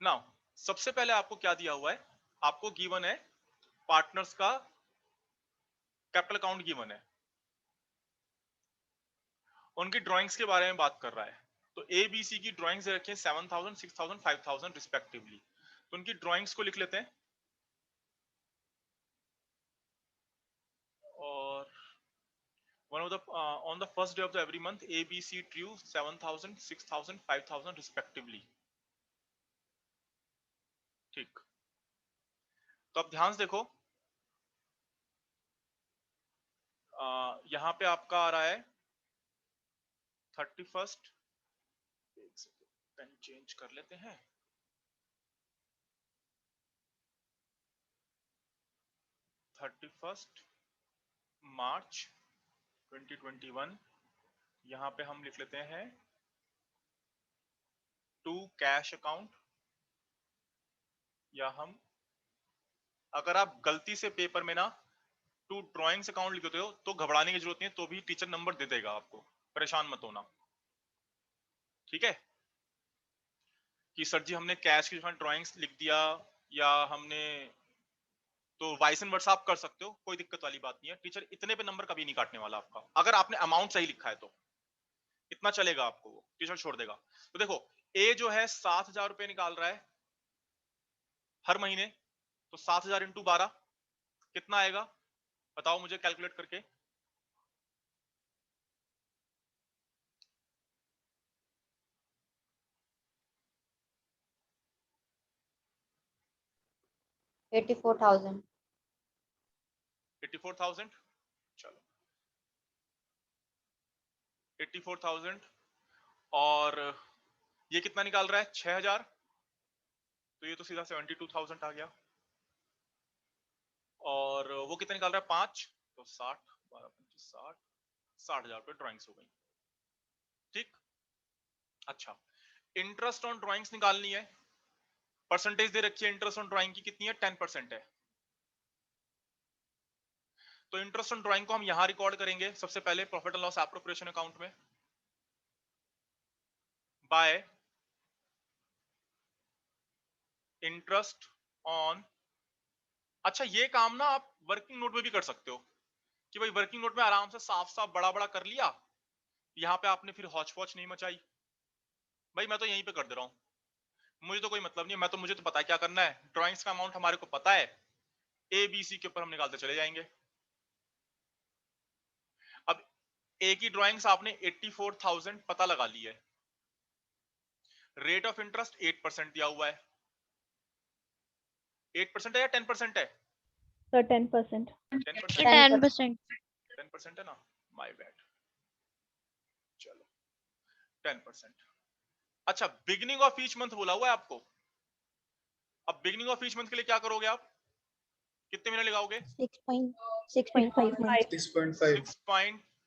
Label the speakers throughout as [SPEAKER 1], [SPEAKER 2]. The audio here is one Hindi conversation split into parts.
[SPEAKER 1] नाउ सबसे पहले आपको क्या दिया हुआ है, आपको गिवन है पार्टनर्स का कैपिटल अकाउंट गिवन है, उनकी ड्राइंग्स के बारे में बात कर रहा है। तो ए बी सी की ड्राइंग्स रखे 7,000, 6,000, 5,000 रिस्पेक्टिवली। तो उनकी ड्राइंग्स को लिख लेते हैं। और one of the on the first day of the every month A B C drew 7,000, 6,000, 5,000 respectively। ठीक, तो अब ध्यान से देखो, यहां पे आपका आ रहा है 31st, पेन चेंज कर लेते हैं, 31st मार्च 2021। यहां पे हम लिख लेते हैं टू कैश अकाउंट, या हम अगर आप गलती से पेपर में ना टू ड्राइंग्स अकाउंट लिख देते हो तो घबराने की जरूरत नहीं है, तो भी टीचर नंबर दे देगा आपको, परेशान मत होना। ठीक है, कि सर जी हमने कैश की ड्राइंग्स लिख दिया, या हमने, तो वाइस एंड वर्ड्स आप कर सकते हो, कोई दिक्कत वाली बात नहीं है। टीचर इतने पे नंबर कभी नहीं काटने वाला आपका, अगर आपने अमाउंट सही लिखा है तो इतना चलेगा आपको, वो टीचर छोड़ देगा। तो देखो, ए जो है 7,000 रुपए निकाल रहा है हर महीने, तो 7,000 इंटू 12 कितना आएगा, बताओ मुझे कैलकुलेट करके।
[SPEAKER 2] $84,000।
[SPEAKER 1] 84,000, चलो 84,000। और ये कितना निकाल रहा है 6,000, तो ये तो सीधा 72,000 आ गया। और वो कितना निकाल रहा है 5, तो 60, 12, 25, 60, 60,000 रुपए ड्राइंग्स हो गई। ठीक, अच्छा, इंटरेस्ट ऑन ड्राइंग्स निकालनी है, परसेंटेज दे रखी है इंटरेस्ट ऑन ड्राइंग की, कितनी है 10% है। तो इंटरेस्ट ऑन ड्राइंग को हम यहां रिकॉर्ड करेंगे सबसे पहले profit and loss appropriation account में, बाय इंटरेस्ट ऑन। अच्छा, ये काम ना आप वर्किंग नोट में भी कर सकते हो, कि भाई वर्किंग नोट में आराम से साफ साफ बड़ा बड़ा कर लिया, यहां पे आपने फिर हौच पौच नहीं मचाई। भाई मैं तो यहीं पे कर दे रहा हूं, मुझे तो कोई मतलब नहीं है, मैं तो, मुझे तो पता है क्या करना है, ड्राइंग्स का अमाउंट हमारे को पता है, ए बी सी के ऊपर हम निकालते चले जाएंगे। अब ए की ड्राइंग्स आपने 84,000 पता लगा ली है, रेट ऑफ इंटरेस्ट 8% दिया हुआ है, 8% है या 10% है?
[SPEAKER 3] सर 10%।
[SPEAKER 1] 10%,
[SPEAKER 2] 10%।
[SPEAKER 1] 10% है ना, माय बैड, चलो 10%। अच्छा, बिगिनिंग ऑफ ईच मंथ बोला हुआ है आपको, अब बिगिनिंग ऑफ ईच मंथ के लिए क्या करोगे आप, कितने महीने लगाओगे?
[SPEAKER 2] 6.5 months।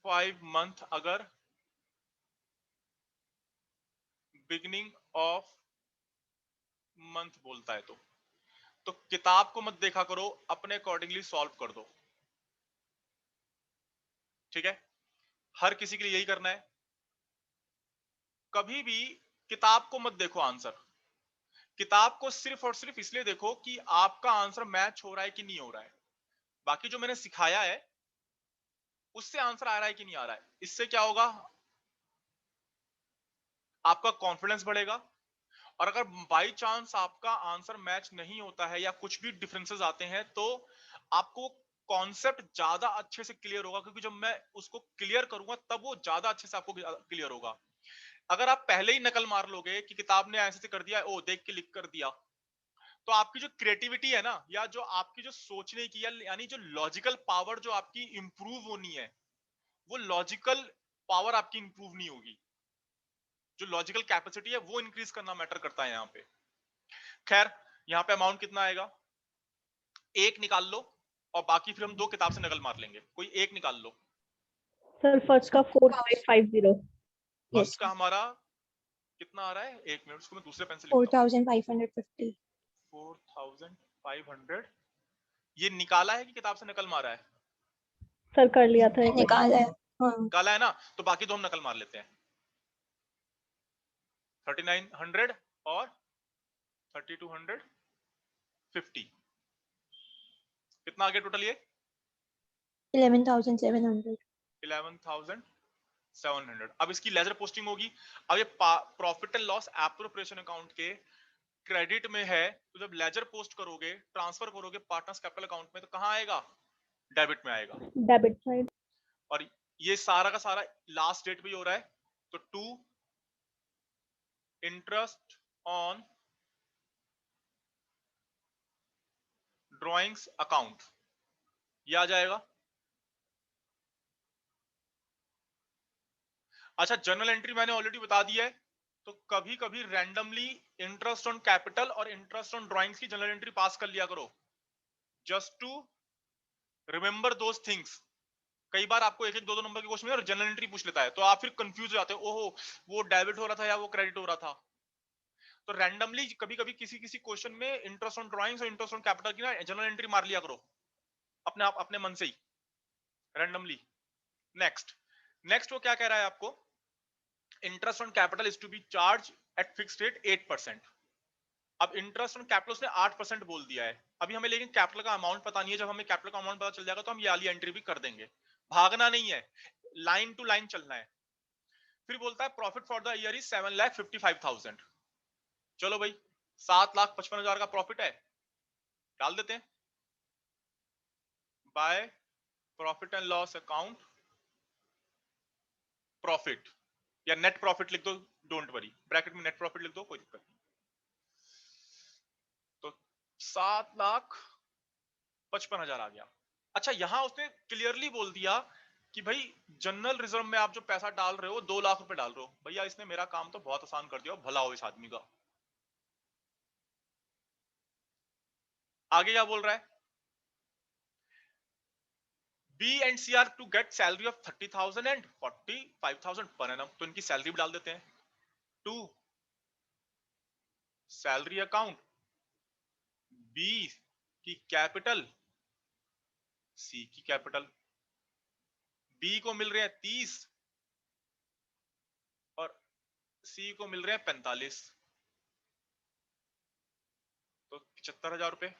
[SPEAKER 1] 6.5 मंथ अगर बिगिनिंग ऑफ मंथ बोलता है तो किताब को मत देखा करो, अपने अकॉर्डिंगली सॉल्व कर दो। ठीक है, हर किसी के लिए यही करना है, कभी भी किताब को मत देखो आंसर, किताब को सिर्फ और सिर्फ इसलिए देखो कि आपका आंसर मैच हो रहा है कि नहीं हो रहा है, बाकी जो मैंने सिखाया है उससे आंसर आ रहा है कि नहीं आ रहा है। इससे क्या होगा, आपका कॉन्फिडेंस बढ़ेगा। और अगर बाई चांस आपका आंसर मैच नहीं होता है या कुछ भी डिफरेंसेस आते हैं, तो आपको कॉन्सेप्ट ज्यादा अच्छे से क्लियर होगा, क्योंकि जब मैं उसको क्लियर करूंगा तब वो ज्यादा अच्छे से आपको क्लियर होगा। अगर आप पहले ही नकल मार लोगे कि किताब ने ऐसे कर दिया, ओ देख के लिख कर दिया, तो आपकी जो क्रिएटिविटी है ना, या जो आपकी जो सोचने की, यानी जो लॉजिकल पावर जो आपकी इंप्रूव होनी है, वो लॉजिकल पावर आपकी इंप्रूव नहीं होगी। जो लॉजिकल कैपेसिटी है वो इंक्रीज करना मैटर करता है यहाँ पे। खैर, यहाँ पे अमाउंट कितना आएगा, एक निकाल लो, और बाकी फिर हम दो किताब से नकल मार लेंगे, कोई एक निकाल लो।
[SPEAKER 3] सर फर्स्ट का 4,550।
[SPEAKER 1] फर्स्ट का हमारा कितना आ रहा है, एक मिनट, उसको मैं दूसरे पेन से लिखता हूँ।
[SPEAKER 2] 4,550।
[SPEAKER 1] 4,500। ये निकाला है कि किताब से नकल मारा है?
[SPEAKER 3] सर कर लिया था एक बार।
[SPEAKER 2] निकाला है। हाँ।
[SPEAKER 1] निकाला है ना, तो बाकी दो हम नकल मार लेते हैं, 3,900 और 3250 कितना आ गया टोटल ये
[SPEAKER 2] 11,700
[SPEAKER 1] 11,700। अब इसकी लेजर पोस्टिंग होगी। अब ये profit and loss appropriation account के क्रेडिट में है, तो जब लेजर पोस्ट करोगे, ट्रांसफर करोगे पार्टनर्स कैपिटल अकाउंट में, तो कहां आएगा? डेबिट में आएगा।
[SPEAKER 3] Debit side.
[SPEAKER 1] और ये सारा का सारा लास्ट डेट पे ही हो रहा है, तो to interest on drawings account ये आ जाएगा। अच्छा, जर्नल एंट्री मैंने ऑलरेडी बता दी है, तो कभी कभी रैंडमली इंटरेस्ट ऑन कैपिटल और इंटरेस्ट ऑन ड्रॉइंग्स की जर्नल एंट्री पास कर लिया करो, just to remember those things. कई बार आपको एक एक दो दो नंबर के क्वेश्चन में जनरल एंट्री पूछ लेता है, तो आप फिर कंफ्यूज हो जाते हो, ओहो वो डेबिट हो रहा था या वो क्रेडिट हो रहा था। तो रैंडमली कभी कभी किसी किसी क्वेश्चन में इंटरेस्ट ऑन ड्राइंग्स और इंटरेस्ट ऑन कैपिटल की ना जनरल एंट्री मार लिया करो अपने आप, अपने मन से ही रैंडमली। नेक्स्ट नेक्स्ट वो क्या कह रहा है आपको, interest on capital is to be charge at fixed rate 8%। अब इंटरेस्ट ऑन कैपिटल उसने 8% बोल दिया है, अभी हमें लेकिन कैपिटल का अमाउंट पता नहीं है। जब हमें कैपिटल का अमाउंट पता चल जाएगा तो हम ये वाली एंट्री भी कर देंगे, भागना नहीं है, लाइन टू लाइन चलना है। फिर बोलता है profit for the year is 7,55,000। चलो भाई 7,55,000 का प्रॉफिट है, डाल देते हैं by profit and loss account profit, या नेट प्रॉफिट लिख दो, डोंट वरी, ब्रैकेट में नेट प्रॉफिट लिख दो, कोई दिक्कत नहीं। तो 7,55,000 आ गया। अच्छा, यहां उसने क्लियरली बोल दिया कि भाई जनरल रिजर्व में आप जो पैसा डाल रहे हो 2 लाख रुपए डाल रहे हो। भैया इसने मेरा काम तो बहुत आसान कर दिया, भला हो इस आदमी का। आगे क्या बोल रहा है, B and C are to get salary of 30,000 and 45,000 per annum. तो इनकी सैलरी भी डाल देते हैं। टू सैलरी अकाउंट, बी की कैपिटल, सी की कैपिटल। बी को मिल रहे हैं 30 और सी को मिल रहे हैं 45, तो 75,000 रुपए।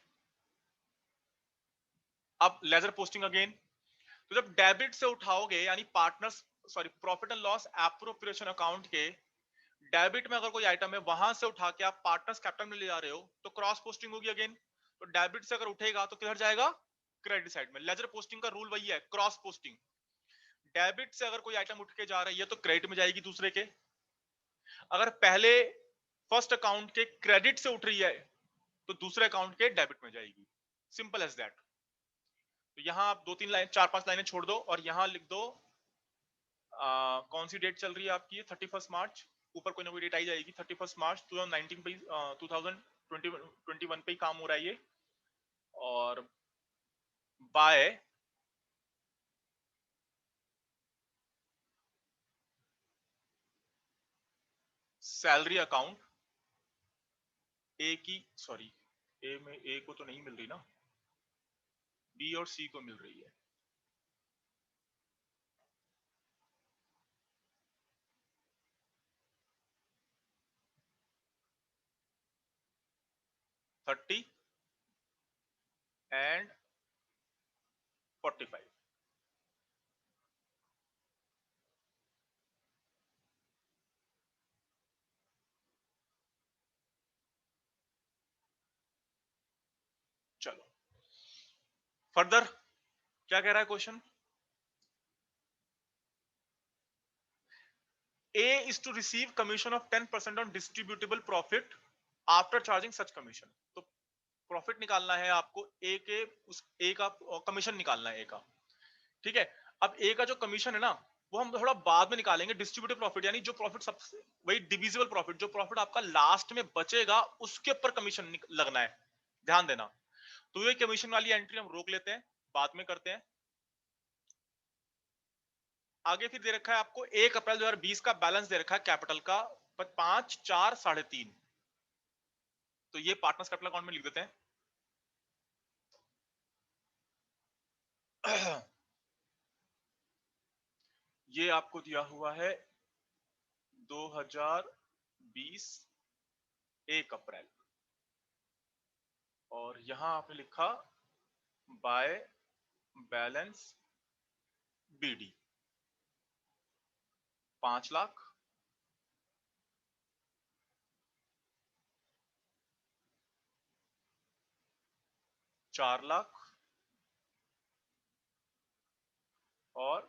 [SPEAKER 1] अब लेजर पोस्टिंग अगेन, तो जब डेबिट से उठाओगे यानी partners sorry profit and loss appropriation account के डेबिट में अगर कोई आइटम है वहां से उठा के आप पार्टनर्स कैपिटल में ले जा रहे हो, तो क्रॉस पोस्टिंग होगी अगेन। तो डेबिट से अगर उठेगा तो किधर जाएगा? क्रेडिट साइड में। लेजर पोस्टिंग का रूल वही है, क्रॉस पोस्टिंग। डेबिट से अगर कोई आइटम उठ के जा रही है तो क्रेडिट में जाएगी दूसरे के, अगर पहले फर्स्ट अकाउंट के क्रेडिट से उठ रही है तो दूसरे अकाउंट के डेबिट में जाएगी, सिंपल एज दैट। तो यहां आप 2-3 लाइन 4-5 लाइनें छोड़ दो और यहां लिख दो कौन सी डेट चल रही है आपकी, 31 मार्च। ऊपर कोई ना कोई डेट आई जाएगी, 31 मार्च 2019 पे 2021 पे ही काम हो रहा है ये। और बाय सैलरी अकाउंट ए की, सॉरी ए में ए को तो नहीं मिल रही ना, बी और सी को मिल रही है। Thirty and 45। चलो फर्दर क्या कह रहा है question, A is to receive commission of 10% on distributable profit after charging such commission। तो प्रॉफिट निकालना है आपको ए के, उस ए का कमीशन निकालना है ए का, ठीक है। अब ए का जो कमीशन है ना वो हम थोड़ा बाद में निकालेंगे। डिस्ट्रीब्यूटिव प्रॉफिट यानी जो प्रॉफिट सबसे वही डिविजिबल प्रॉफिट, जो प्रॉफिट आपका लास्ट में बचेगा उसके ऊपर कमीशन लगना है, ध्यान देना। तो ये कमीशन वाली एंट्री हम रोक लेते हैं, बाद में करते हैं। आगे फिर दे रखा है आपको 1 अप्रैल 2020 का बैलेंस दे रखा है कैपिटल का 5, 4, 3.5। तो ये पार्टनर्स कैपिटल अकाउंट में लिख देते हैं। ये आपको दिया हुआ है 2020 1 अप्रैल। और यहां आपने लिखा बाय बैलेंस बीडी 5 लाख, चार लाख और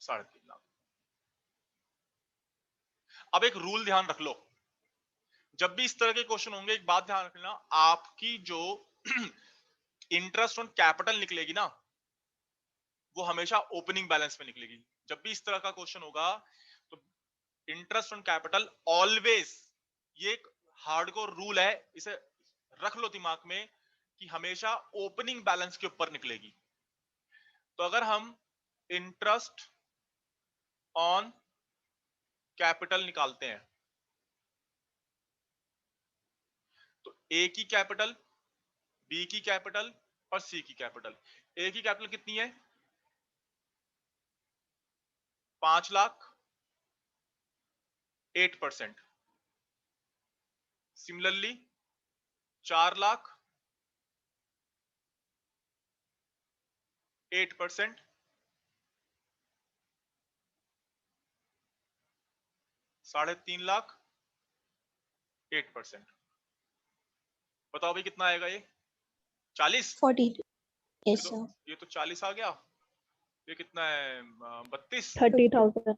[SPEAKER 1] 3.5 लाख। अब एक रूल ध्यान रख लो, जब भी इस तरह के क्वेश्चन होंगे एक बात ध्यान रखना, आपकी जो इंटरेस्ट ऑन कैपिटल निकलेगी ना, वो हमेशा ओपनिंग बैलेंस में निकलेगी। जब भी इस तरह का क्वेश्चन होगा तो इंटरेस्ट ऑन कैपिटल ऑलवेज, ये एक हार्डकोर रूल है, इसे रख लो दिमाग में कि हमेशा ओपनिंग बैलेंस के ऊपर निकलेगी। तो अगर हम इंटरेस्ट ऑन कैपिटल निकालते हैं तो ए की कैपिटल, बी की कैपिटल और सी की कैपिटल। ए की कैपिटल कितनी है? 5 लाख, 8%। सिमिलरली 4 लाख, 8%। 3.5 लाख, 8%। बताओ भाई कितना आएगा ये? 40?
[SPEAKER 2] 42.
[SPEAKER 1] ये
[SPEAKER 2] Yes,
[SPEAKER 1] तो
[SPEAKER 2] sir.
[SPEAKER 1] ये तो 40 आ गया। ये कितना है? 32।
[SPEAKER 3] 30,000.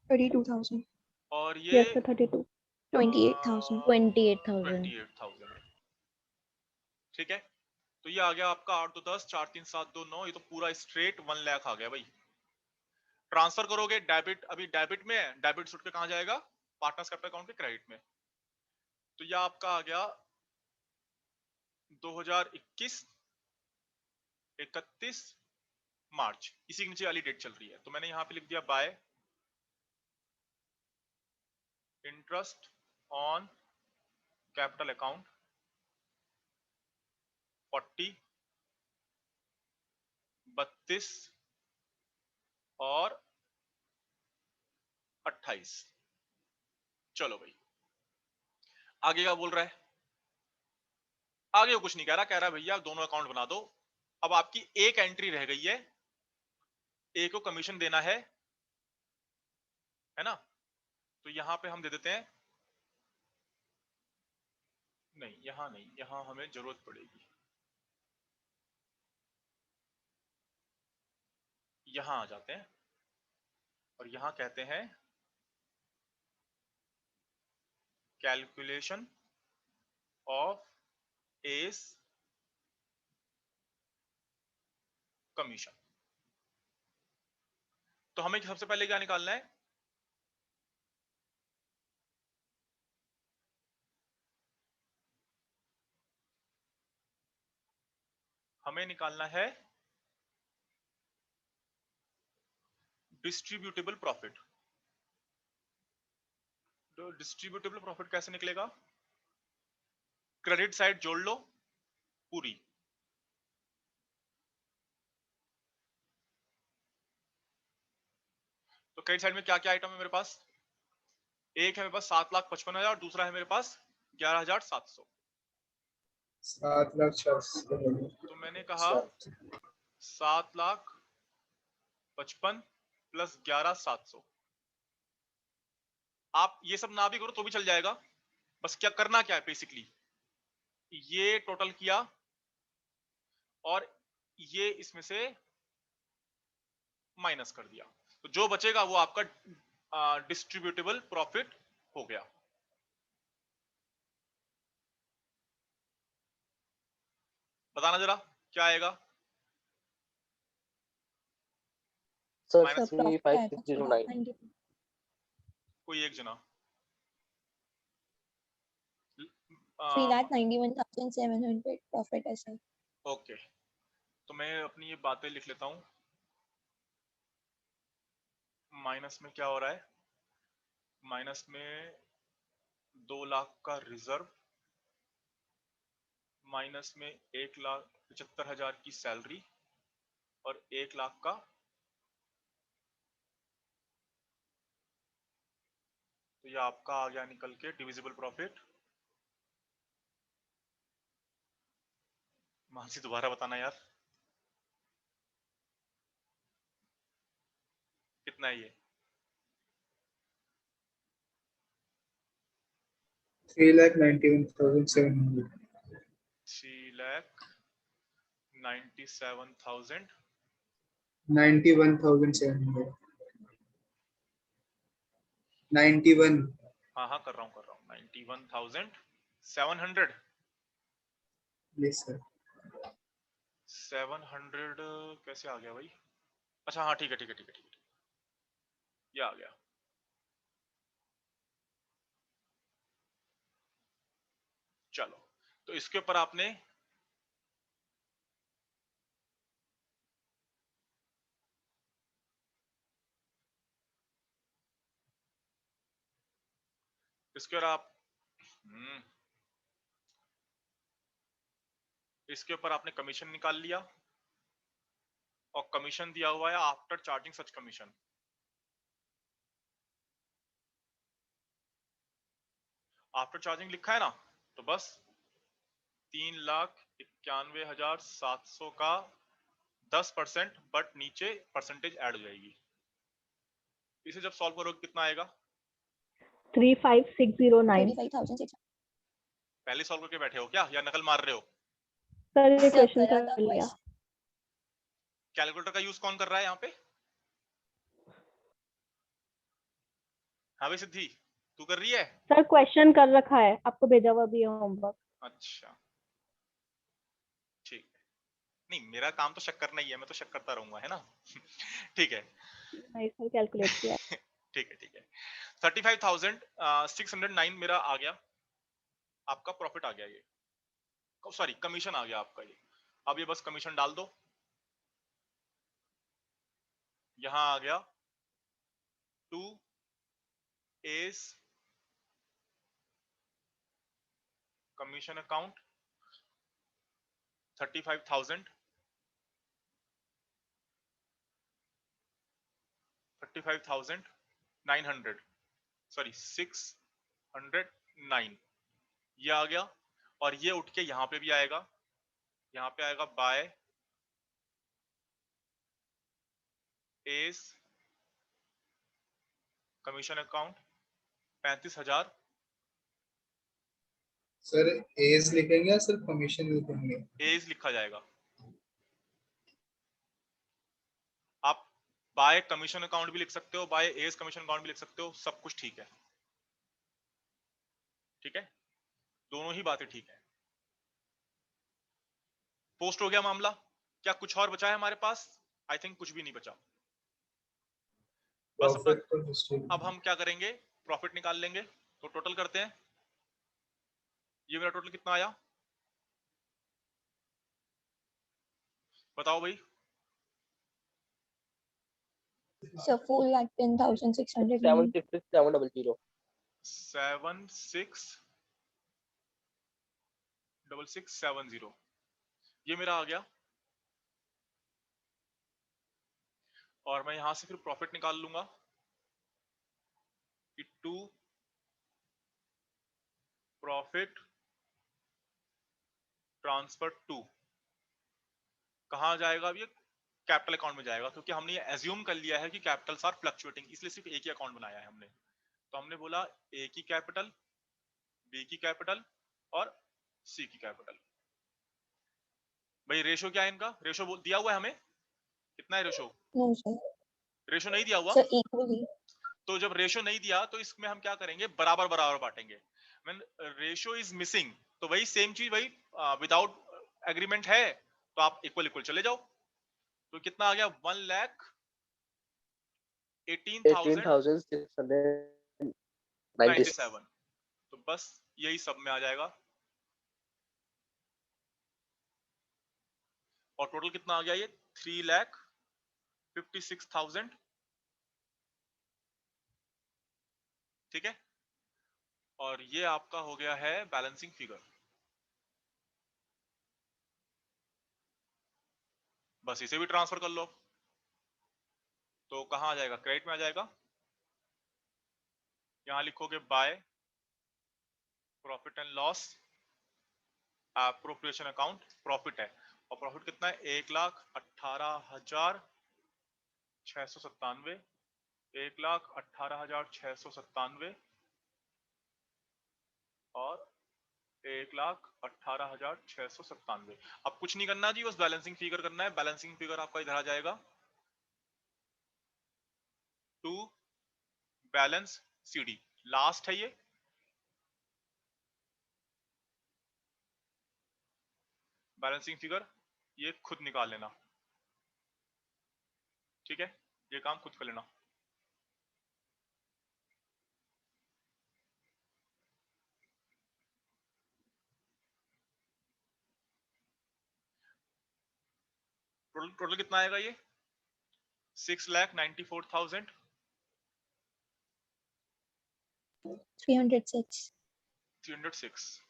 [SPEAKER 2] 32,000.
[SPEAKER 1] और ये
[SPEAKER 3] Yes, sir, 32.
[SPEAKER 2] 28,000.
[SPEAKER 4] 28,000.
[SPEAKER 1] 28,000। ठीक है, तो ये आ गया आपका 8 2 10 4 3 7 2 9, ये तो पूरा स्ट्रेट 1 लाख आ गया भाई। ट्रांसफर करोगे, डेबिट अभी डेबिट में है, डेबिट सुट के कहां जाएगा? पार्टनर्स कैपिटल अकाउंट के क्रेडिट में। तो ये आपका आ गया 2021 31 मार्च, इसी के नीचे वाली डेट चल रही है। तो मैंने यहां पे लिख दिया bye interest on capital account 40, 32 और 28। चलो भाई, आगे क्या बोल रहा है? आगे वो कुछ नहीं कह रहा भैया दोनों अकाउंट बना दो। अब आपकी एक एंट्री रह गई है, ए को कमीशन देना है ना? तो यहां पे हम दे देते हैं, नहीं यहां नहीं, यहां हमें जरूरत पड़ेगी, यहां आ जाते हैं और यहां कहते हैं कैलकुलेशन ऑफ एस कमीशन। तो हमें सबसे पहले क्या निकालना है? हमें निकालना है डिस्ट्रीब्यूटेबल प्रॉफिट। तो डिस्ट्रीब्यूटेबल प्रॉफिट कैसे निकलेगा? क्रेडिट साइड जोड़ लो पूरी, तो क्रेडिट साइड में क्या क्या आइटम है मेरे पास? एक है मेरे पास 7,55,000, दूसरा है मेरे पास 11,700।
[SPEAKER 5] 7,40,000।
[SPEAKER 1] तो मैंने कहा 7,55,000 प्लस 11,700। आप ये सब ना भी करो तो भी चल जाएगा, बस क्या करना क्या है बेसिकली, ये टोटल किया और ये इसमें से माइनस कर दिया, तो जो बचेगा वो आपका डिस्ट्रीब्यूटेबल प्रॉफिट हो गया। बताना जरा क्या आएगा?
[SPEAKER 4] Sir,
[SPEAKER 1] माइनस
[SPEAKER 2] Sir, profit आएगा
[SPEAKER 4] 35609.
[SPEAKER 2] 90.
[SPEAKER 1] कोई एक जना
[SPEAKER 2] 3,91,700 profit है sir.
[SPEAKER 1] ओके, तो मैं अपनी ये बातें लिख लेता हूं। माइनस में क्या हो रहा है? माइनस में 2 लाख का रिजर्व, माइनस में 1,75,000 की सैलरी और 1 लाख का, तो ये आपका आ गया निकल के डिविजिबल प्रॉफिट मानसी दोबारा बताना यार, कितना है ये?
[SPEAKER 5] 3,91,700.
[SPEAKER 1] 3,97,000
[SPEAKER 5] 91,700. 91.
[SPEAKER 1] हाँ हाँ कर रहा हूँ 91,700.
[SPEAKER 5] Yes sir.
[SPEAKER 1] 700 कैसे आ गया भाई? अच्छा हाँ ठीक है ठीक है ठीक है ठीक है, ये आ गया। चलो तो इसके ऊपर आपने इसके ऊपर आप इसके ऊपर आपने कमीशन निकाल लिया और कमीशन दिया हुआ है आफ्टर चार्जिंग सच कमीशन। आफ्टर चार्जिंग लिखा है ना, तो बस 3,91,700 का 10%, बट नीचे परसेंटेज ऐड हो जाएगी। इसे जब सॉल्व करोगे कितना आएगा?
[SPEAKER 3] 35609.
[SPEAKER 2] 35,600.
[SPEAKER 1] पहले सॉल्व करके बैठे हो क्या या नकल मार रहे हो?
[SPEAKER 3] सर ये
[SPEAKER 2] सर
[SPEAKER 3] क्वेश्चन
[SPEAKER 2] करा
[SPEAKER 3] कर
[SPEAKER 2] था
[SPEAKER 3] लिया.
[SPEAKER 2] क्वेश्चन.
[SPEAKER 1] कैलकुलेटर का यूज कौन कर रहा है यहाँ पे? हाँ भाई सिद्धि, तू कर रही है?
[SPEAKER 3] सर क्वेश्चन कर रखा है, आपको भेजा हुआ भी है होमवर्क.
[SPEAKER 1] अच्छा ठीक है, नहीं मेरा काम तो शक करना ही है, मैं तो शक करता रहूंगा, है ना? ठीक है
[SPEAKER 3] नहीं सर कैलकुलेट किया.
[SPEAKER 1] ठीक है ठीक है। 35,609 मेरा आ गया, आपका प्रॉफिट आ गया, ये सॉरी कमीशन आ गया आपका ये। अब ये बस कमीशन डाल दो, यहां आ गया to S commission account 35,900 sorry 609 ये आ गया। और ये उठ के यहां पे भी आएगा, यहां पे आएगा by S commission account 35,000।
[SPEAKER 5] Sir as लिखेंगे या सिर्फ कमीशन लिखेंगे?
[SPEAKER 1] एज लिखा जाएगा, आप बाय कमीशन अकाउंट भी लिख सकते हो, बाय एज कमीशन अकाउंट भी लिख सकते हो, सब कुछ ठीक है। ठीक है, दोनों ही बातें ठीक है। पोस्ट हो गया मामला, क्या कुछ और बचा है हमारे पास? आई थिंक कुछ भी नहीं बचा। बस अपना
[SPEAKER 5] प्रॉफिट तो हिस्ट्री.
[SPEAKER 1] अब हम क्या करेंगे, प्रॉफिट निकाल लेंगे। तो टोटल करते हैं, ये मेरा टोटल कितना आया बताओ भाई?
[SPEAKER 2] So 4,10,600.
[SPEAKER 4] 766,700.
[SPEAKER 1] 766,670 ये मेरा आ गया। और मैं यहां से फिर प्रॉफिट निकाल लूंगा कि टू प्रॉफिट ट्रांसफर टू कहां जाएगा? अब ये कैपिटल अकाउंट में जाएगा, क्योंकि हमने ये एज्यूम कर लिया है कि कैपिटल्स आर फ्लक्चुएटिंग, इसलिए सिर्फ एक ही अकाउंट बनाया है हमने। तो हमने बोला ए की कैपिटल, बी की कैपिटल और सी की कैपिटल। भाई रेशो क्या है इनका? रेशो दिया हुआ है हमें, कितना है रेशो?
[SPEAKER 2] No sir.
[SPEAKER 1] रेशो नहीं दिया हुआ।
[SPEAKER 2] So equally.
[SPEAKER 1] तो जब रेशो नहीं दिया तो इसमें हम क्या करेंगे, बराबर बराबर बांटेंगे। व्हेन रेशो इज मिसिंग तो वही सेम चीज, वही विदाउट एग्रीमेंट है तो आप इक्वल इक्वल चले जाओ। तो कितना आ गया? 1,18,697। तो बस यही सब में आ जाएगा। और टोटल कितना आ गया ये? 3,56,000। ठीक है, और ये आपका हो गया है बैलेंसिंग फिगर। बस इसे भी ट्रांसफर कर लो, तो कहां आ जाएगा? क्रेडिट में आ जाएगा। यहां लिखोगे by profit and loss appropriation account, profit है और प्रॉफिट कितना है 1,18,697, 1,18,697 और 1,18,697। अब कुछ नहीं करना जी, बस बैलेंसिंग फिगर करना है। बैलेंसिंग फिगर आपका इधर आ जाएगा, टू बैलेंस सीडी, लास्ट है ये। बैलेंसिंग फिगर ये खुद निकाल लेना, ठीक है, ये काम खुद कर लेना। टोटल कितना आएगा ये 6,94,000
[SPEAKER 2] 306.
[SPEAKER 1] 306।